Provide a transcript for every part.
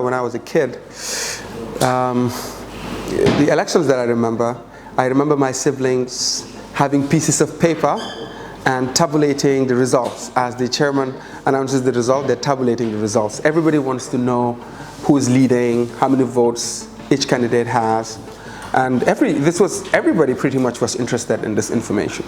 When I was a kid, the elections that I remember my siblings having pieces of paper and tabulating the results. As the chairman announces the result, they're tabulating the results. Everybody wants to know who's leading, how many votes each candidate has, and everybody pretty much was interested in this information.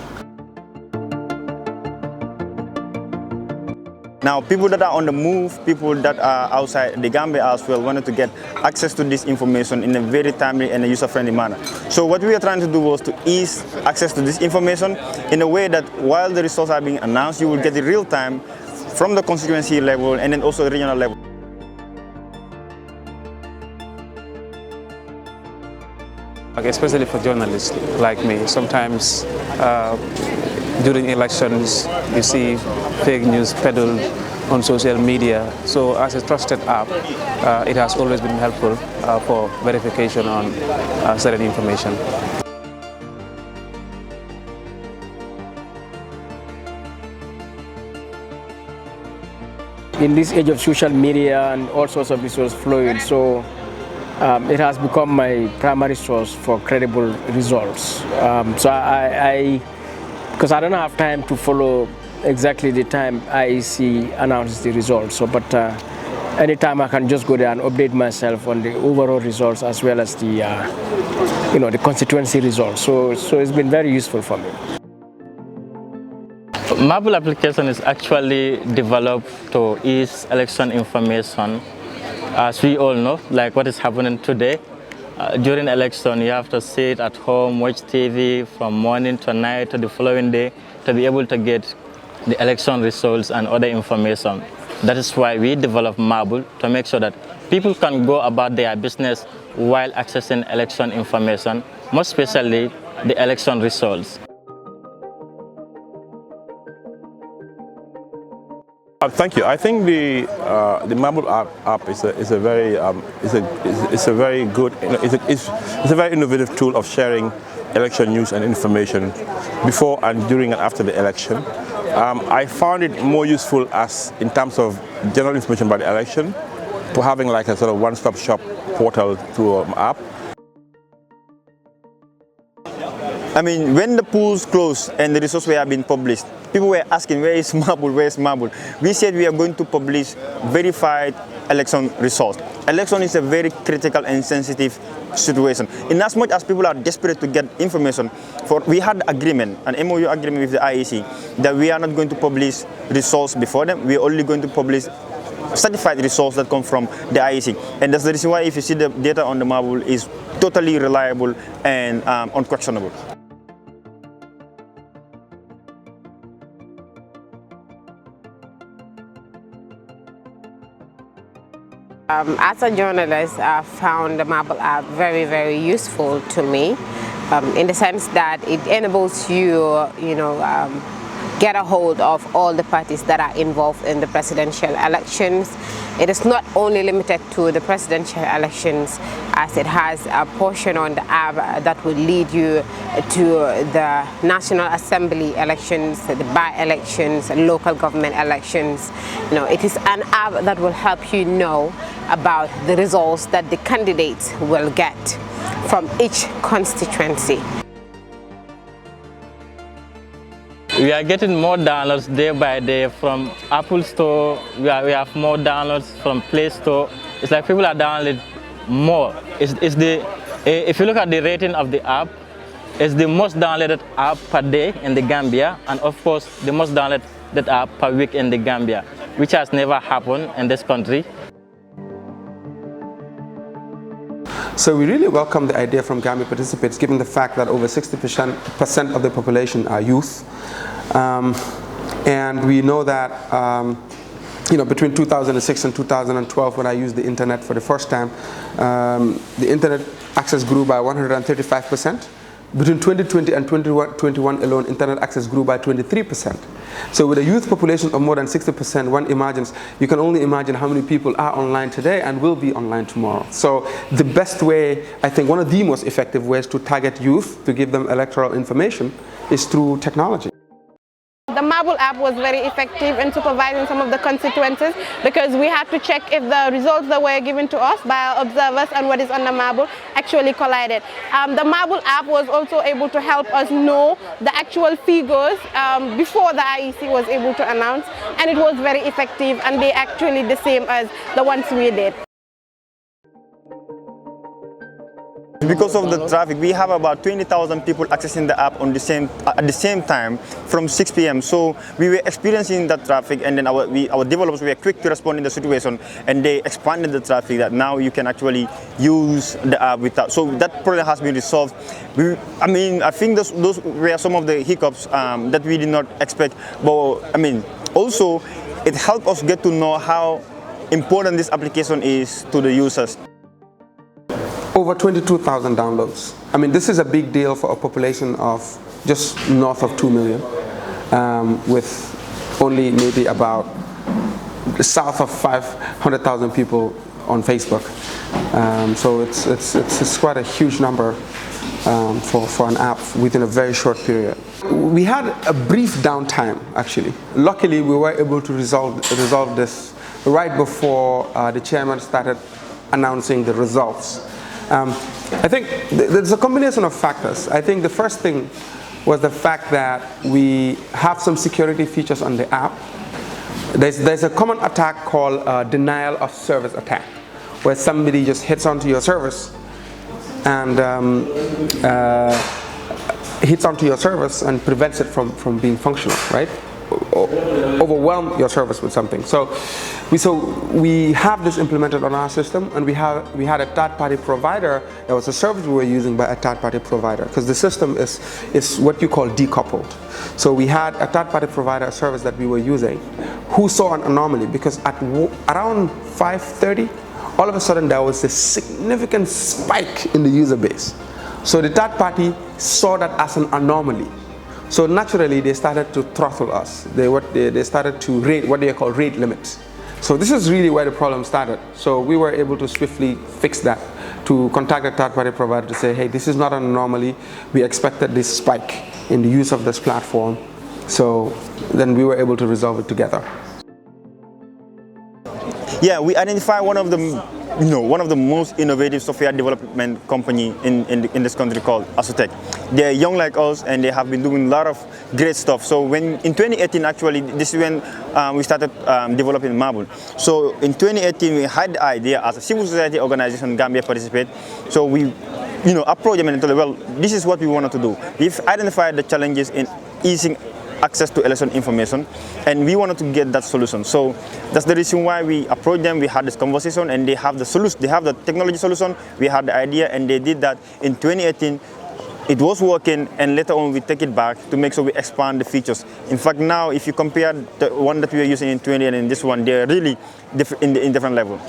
Now, people that are on the move, people that are outside the Gambia as well, wanted to get access to this information in a very timely and a user-friendly manner. So what we are trying to do was to ease access to this information in a way that while the results are being announced, you will get it real time from the constituency level and then also the regional level. Especially for journalists like me, sometimes during elections, you see fake news peddled on social media. So as a trusted app, it has always been helpful for verification on certain information. In this age of social media and all sorts of resource fluid, so it has become my primary source for credible results. Because I don't have time to follow exactly the time IEC announces the results. So, but anytime I can just go there and update myself on the overall results as well as the, the constituency results. So it's been very useful for me. Marble application is actually developed to ease election information. As we all know, like what is happening today, during election, you have to sit at home, watch TV from morning to night to the following day to be able to get the election results and other information. That is why we developed Marble, to make sure that people can go about their business while accessing election information, most especially the election results. Thank you. I think the Marble app is a very innovative tool of sharing election news and information before and during and after the election. I found it more useful in terms of general information about the election, for having like a sort of one-stop shop portal through an app. I mean, when the polls closed and the results were being published, people were asking, where is Marble, where is Marble? We said we are going to publish verified election results. Election is a very critical and sensitive situation. In as much as people are desperate to get information, we had agreement, an MOU agreement with the IEC, that we are not going to publish results before them. We are only going to publish certified results that come from the IEC. And that's the reason why if you see the data on the Marble is totally reliable and unquestionable. As a journalist, I found the Marble app very, very useful to me in the sense that it enables you, get a hold of all the parties that are involved in the presidential elections. It is not only limited to the presidential elections, as it has a portion on the app that will lead you to the National Assembly elections, the by-elections, local government elections. It is an app that will help you know about the results that the candidates will get from each constituency. We are getting more downloads day by day from Apple Store. We have more downloads from Play Store. It's like people are downloading more. If you look at the rating of the app, it's the most downloaded app per day in the Gambia, and of course the most downloaded app per week in the Gambia, which has never happened in this country. So we really welcome the idea from Gambia Participates, given the fact that over 60% of the population are youth. And we know that between 2006 and 2012, when I used the internet for the first time, the internet access grew by 135%. Between 2020 and 2021 alone, internet access grew by 23%. So with a youth population of more than 60%, one imagines, you can only imagine how many people are online today and will be online tomorrow. So the best way, I think one of the most effective ways to target youth, to give them electoral information, is through technology. The Marble app was very effective in supervising some of the constituencies because we had to check if the results that were given to us by our observers and what is on the Marble actually collided. The Marble app was also able to help us know the actual figures before the IEC was able to announce, and it was very effective, and they actually the same as the ones we did. Because of the traffic, we have about 20,000 people accessing the app at the same time from 6 p.m. So we were experiencing that traffic, and then our developers were quick to respond in the situation, and they expanded the traffic that now you can actually use the app without. So that problem has been resolved. I think those were some of the hiccups that we did not expect. But also it helped us get to know how important this application is to the users. Over 22,000 downloads. This is a big deal for a population of just north of 2 million, with only maybe about south of 500,000 people on Facebook. So it's quite a huge number for an app within a very short period. We had a brief downtime, actually. Luckily, we were able to resolve this right before the chairman started announcing the results. I think there's a combination of factors. I think the first thing was the fact that we have some security features on the app. There's a common attack called denial of service attack, where somebody just hits onto your service and prevents it from being functional, right? Overwhelm your service with something. So we have this implemented on our system, and we had a third-party provider. There was a service we were using by a third-party provider, because the system is what you call decoupled. So we had a third-party provider, a service that we were using, who saw an anomaly, because at around 5:30, all of a sudden there was a significant spike in the user base. So the third party saw that as an anomaly. So naturally, they started to throttle us. They started to rate what they call rate limits. So this is really where the problem started. So we were able to swiftly fix that, to contact a third-party provider to say, hey, this is not an anomaly. We expected this spike in the use of this platform. So then we were able to resolve it together. Yeah, we identified one of the most innovative software development company in this country called Asotech. They're young like us, and they have been doing a lot of great stuff. So in 2018, actually, this is when we started developing Marble. So in 2018, we had the idea as a civil society organization, Gambia participate. So we approached them and told them, well, this is what we wanted to do. We've identified the challenges in easing access to election information, and we wanted to get that solution. So that's the reason why we approached them. We had this conversation, and they have the solution. They have the technology solution. We had the idea, and they did that in 2018. It was working, and later on we take it back to make sure we expand the features. In fact, now if you compare the one that we were using in 2018 and this one, they're really in different levels.